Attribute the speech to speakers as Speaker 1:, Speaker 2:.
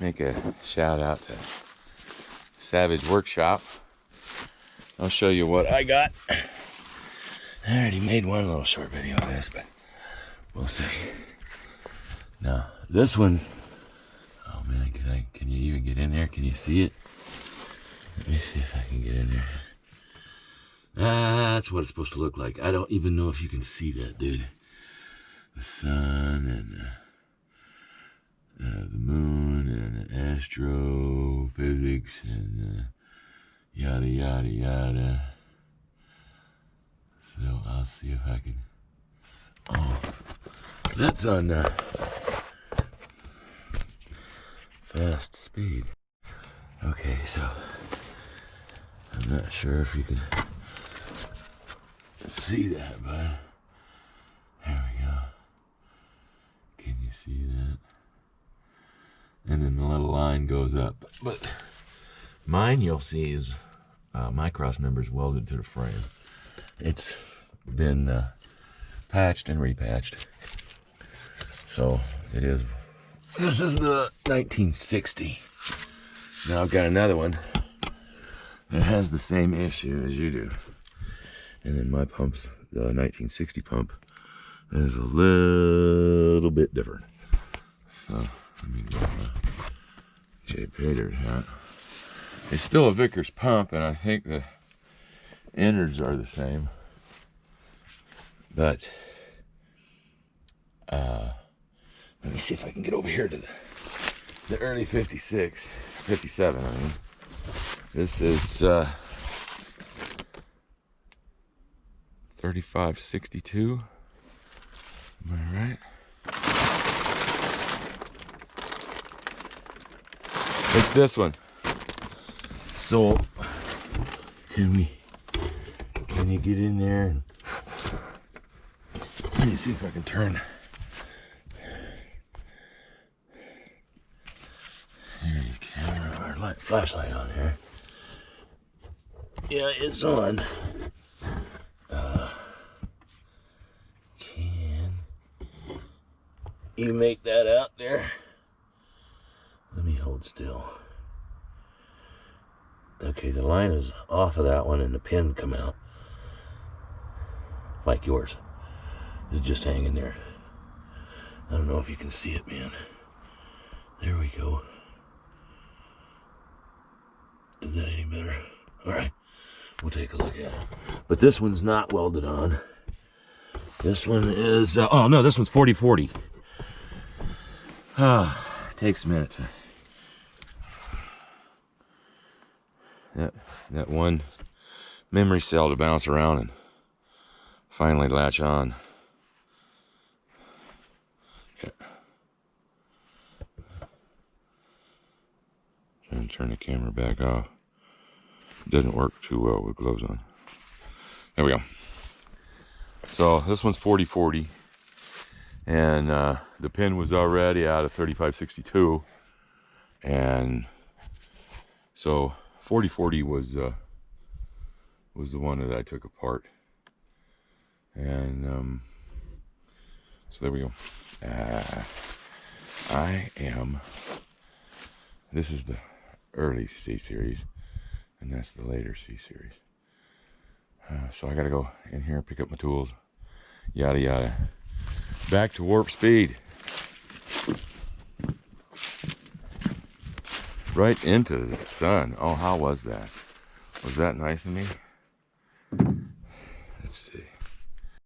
Speaker 1: make a shout out to Savage Workshop. I'll show you what I got. I already made one little short video of this, but we'll see. Now this one's, oh man, can you even get in there? Can you see it? Let me see if I can get in there. That's what it's supposed to look like. I don't even know if you can see that, dude. The sun and the moon and astrophysics and yada yada yada. So I'll see if I can. Oh, that's on fast speed. Okay, so I'm not sure if you can see that, but there we go. Can you see that? And then the little line goes up. But mine, you'll see, is my cross member is welded to the frame. It's been patched and repatched. So it is. This is the 1960. Now I've got another one that has the same issue as you do. And then my pump's the 1960 pump is a little bit different. So let me get my J. Pater hat. It's still a Vickers pump, and I think the innards are the same. But let me see if I can get over here to the early 56, 57, I mean. This is 3562. Am I right? It's this one. So can you get in there and let me see if I can turn. Here's your camera or flashlight on here. Yeah, it's on. Can you make that out there? Let me hold still. Okay, the line is off of that one and the pin come out. Like yours. It's just hanging there. I don't know if you can see it, man. There we go. Is that any better? All right, we'll take a look at it. But this one's not welded on. This one is, oh no, this one's 4040. Takes a minute to, that one memory cell to bounce around and finally latch on. Yeah. Trying to turn the camera back off. It doesn't work too well with gloves on. There we go. So this one's 4040, and the pin was already out of 3562, and so 4040 was the one that I took apart, and so there we go. This is the early C series, and that's the later C series. So I gotta go in here, pick up my tools, yada yada. Back to warp speed. Right into the sun. Oh, how was that? Was that nice of me? Let's see.